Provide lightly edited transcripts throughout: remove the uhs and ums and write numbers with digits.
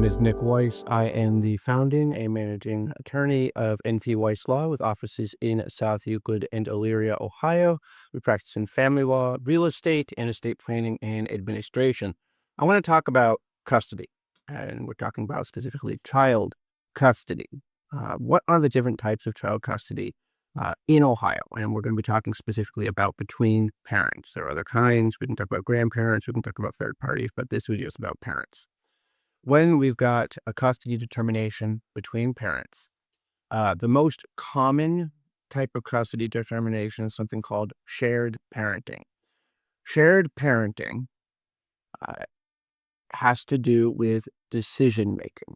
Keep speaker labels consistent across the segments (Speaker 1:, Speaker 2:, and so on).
Speaker 1: is Nick Weiss. I am the founding and managing attorney of Weiss Law with offices in South Euclid and Elyria, Ohio. We practice in family law, real estate, and estate planning and administration. I want to talk about custody, and we're talking about specifically child custody. What are the different types of child custody in Ohio? And we're going to be talking specifically about between parents. There are other kinds. We can talk about grandparents. We can talk about third parties, but this video is about parents. When we've got a custody determination between parents, the most common type of custody determination is something called shared parenting. Shared parenting has to do with decision-making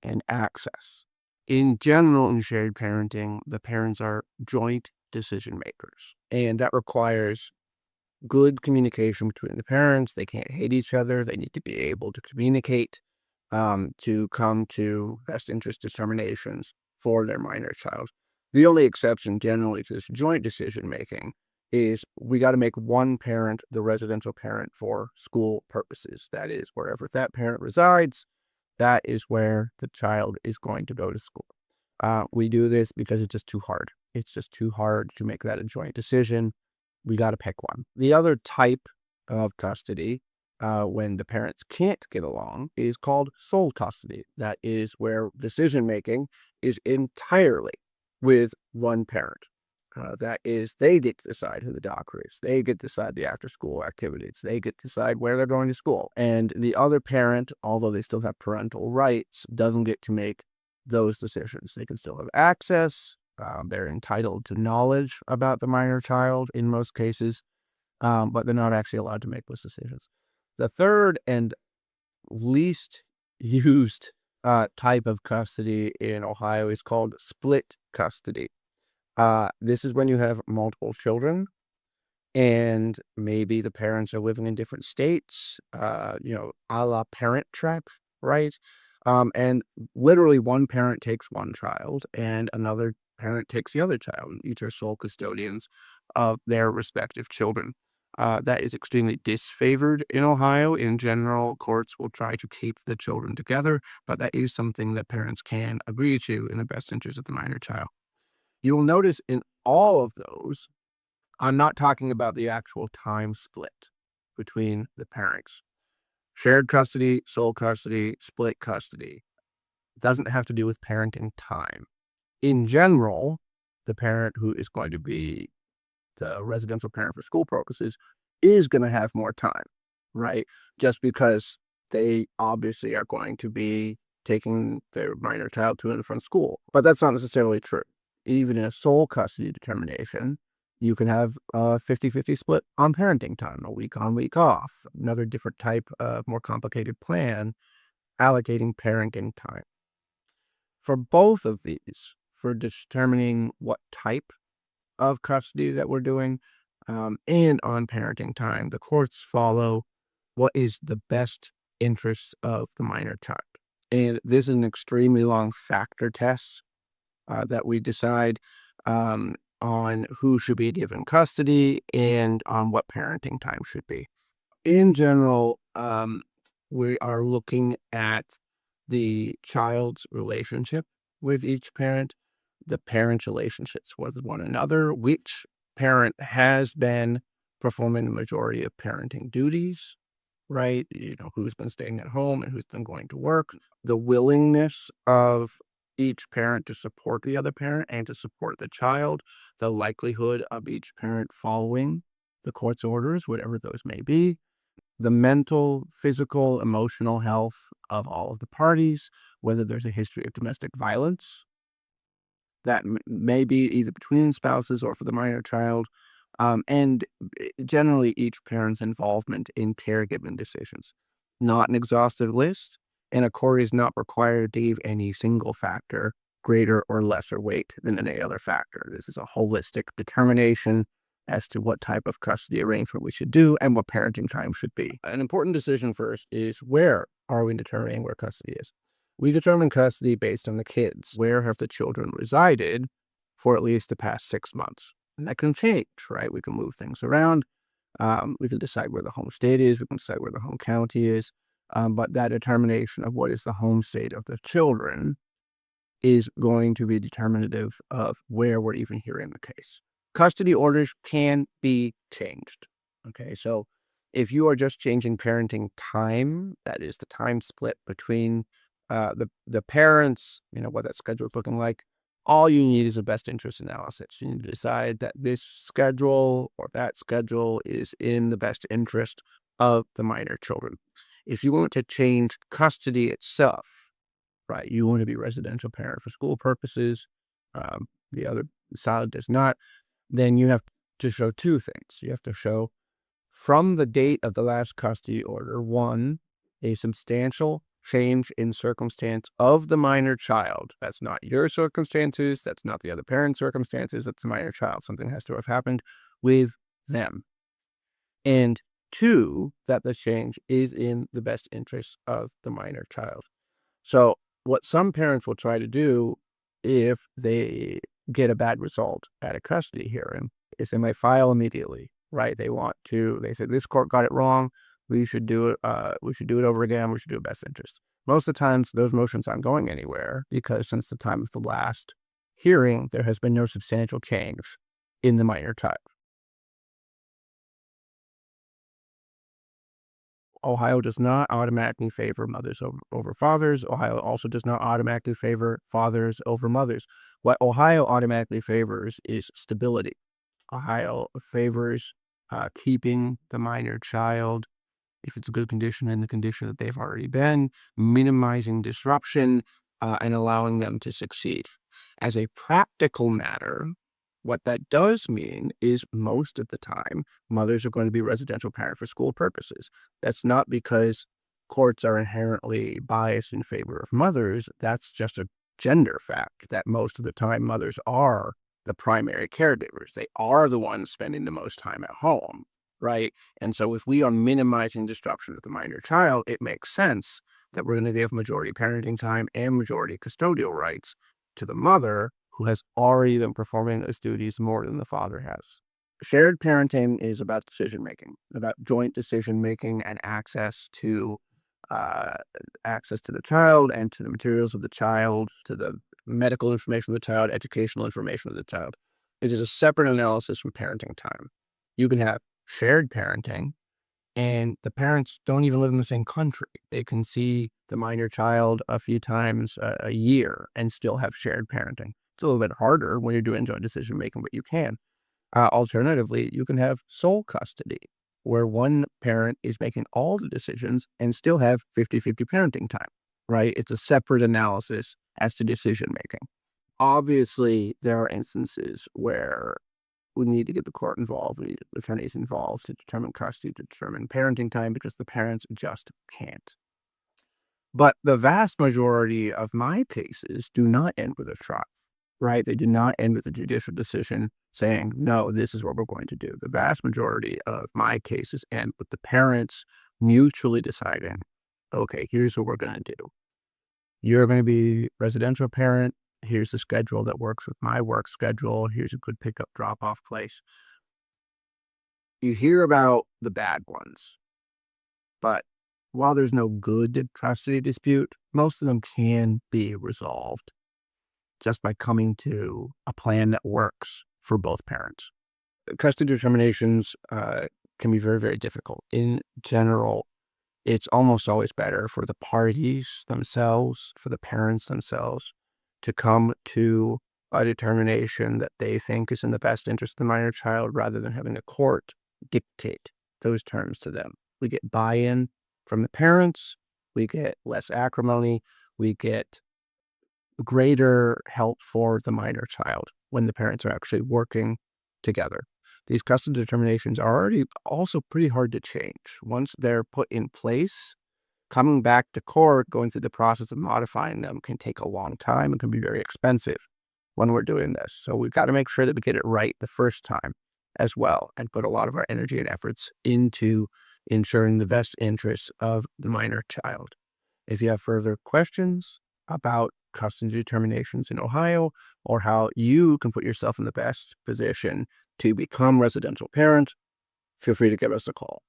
Speaker 1: and access. In general, in shared parenting, the parents are joint decision makers, and that requires good communication between the parents. They can't hate each other. They need to be able to communicate to come to best interest determinations for their minor child. The only exception generally to this joint decision making is we got to make one parent the residential parent for school purposes. That is, wherever that parent resides, that is where the child is going to go to school. We do this because it's just too hard. It's just too hard to make that a joint decision. We got to pick one. The other type of custody, when the parents can't get along, is called sole custody. That is where decision-making is entirely with one parent. That is, they get to decide who the doctor is. They get to decide the after-school activities. They get to decide where they're going to school. And the other parent, although they still have parental rights, doesn't get to make those decisions. They can still have access. They're entitled to knowledge about the minor child in most cases, but they're not actually allowed to make those decisions. The third and least used type of custody in Ohio is called split custody. This is when you have multiple children and maybe the parents are living in different states, a la Parent Trap, right? And literally one parent takes one child and another parent takes the other child. Each are sole custodians of their respective children. That is extremely disfavored in Ohio. In general, courts will try to keep the children together, but that is something that parents can agree to in the best interest of the minor child. You will notice in all of those, I'm not talking about the actual time split between the parents. Shared custody, sole custody, split custody. It doesn't have to do with parenting time. In general, the parent who is going to be the residential parent for school purposes is going to have more time, right? Just because they obviously are going to be taking their minor child to and from school. But that's not necessarily true. Even in a sole custody determination, you can have a 50-50 split on parenting time, a week on, week off, another different type of more complicated plan, allocating parenting time. For both of these, for determining what type of custody that we're doing, and on parenting time, the courts follow what is the best interest of the minor child. And this is an extremely long factor test that we decide on who should be given custody and on what parenting time should be. In general, we are looking at the child's relationship with each parent, the parents' relationships with one another, which parent has been performing the majority of parenting duties, right? Who's been staying at home and who's been going to work, the willingness of each parent to support the other parent and to support the child, the likelihood of each parent following the court's orders, whatever those may be, the mental, physical, emotional health of all of the parties, whether there's a history of domestic violence that may be either between spouses or for the minor child, and generally each parent's involvement in caregiving decisions. Not an exhaustive list, and a court is not required to give any single factor greater or lesser weight than any other factor. This is a holistic determination as to what type of custody arrangement we should do and what parenting time should be. An important decision first is, where are we determining where custody is? We determine custody based on the kids. Where have the children resided for at least the past 6 months? And that can change, right? We can move things around. We can decide where the home state is. We can decide where the home county is. but that determination of what is the home state of the children is going to be determinative of where we're even hearing the case. Custody orders can be changed. Okay, so if you are just changing parenting time, that is the time split between the parents, what that schedule is looking like, all you need is a best interest analysis. You need to decide that this schedule or that schedule is in the best interest of the minor children. If you want to change custody itself, right, you want to be residential parent for school purposes, the other side does not, then you have to show two things. You have to show from the date of the last custody order, one, a substantial change in circumstance of the minor child. That's not your circumstances. That's not the other parent's circumstances. That's the minor child. Something has to have happened with them. And two, that the change is in the best interest of the minor child. So what some parents will try to do if they get a bad result at a custody hearing is they might file immediately, right? They say this court got it wrong. We should do it. We should do it over again. We should do it best interest. Most of the times those motions aren't going anywhere because since the time of the last hearing, there has been no substantial change in the minor child. Ohio does not automatically favor mothers over fathers. Ohio also does not automatically favor fathers over mothers. What Ohio automatically favors is stability. Ohio favors keeping the minor child, if it's a good condition, in the condition that they've already been, minimizing disruption, and allowing them to succeed. As a practical matter, what that does mean is most of the time, mothers are going to be residential parent for school purposes. That's not because courts are inherently biased in favor of mothers. That's just a gender fact that most of the time mothers are the primary caregivers. They are the ones spending the most time at home, right? And so if we are minimizing disruption of the minor child, it makes sense that we're going to give majority parenting time and majority custodial rights to the mother who has already been performing those duties more than the father has. Shared parenting is about decision making, about joint decision making and access to the child and to the materials of the child, to the medical information of the child, educational information of the child. It is a separate analysis from parenting time. You can have shared parenting, and the parents don't even live in the same country. They can see the minor child a few times a year and still have shared parenting. It's a little bit harder when you're doing joint decision making, but you can. Alternatively, you can have sole custody, where one parent is making all the decisions and still have 50-50 parenting time, right? It's a separate analysis as to decision making. Obviously, there are instances where we need to get the court involved, we need attorneys involved to determine custody, to determine parenting time, because the parents just can't. But the vast majority of my cases do not end with a trial, right? They do not end with a judicial decision saying, no, this is what we're going to do. The vast majority of my cases end with the parents mutually deciding, okay, here's what we're going to do. You're going to be residential parent. Here's the schedule that works with my work schedule. Here's a good pickup drop-off place. You hear about the bad ones, but while there's no good custody dispute, most of them can be resolved just by coming to a plan that works for both parents. Custody determinations can be very, very difficult. In general, it's almost always better for the parties themselves, for the parents themselves, to come to a determination that they think is in the best interest of the minor child rather than having a court dictate those terms to them. We get buy-in from the parents, we get less acrimony, we get greater help for the minor child when the parents are actually working together. These custody determinations are already also pretty hard to change. Once they're put in place, coming back to court, going through the process of modifying them can take a long time and can be very expensive when we're doing this. So we've got to make sure that we get it right the first time as well and put a lot of our energy and efforts into ensuring the best interests of the minor child. If you have further questions about custody determinations in Ohio or how you can put yourself in the best position to become residential parent, feel free to give us a call.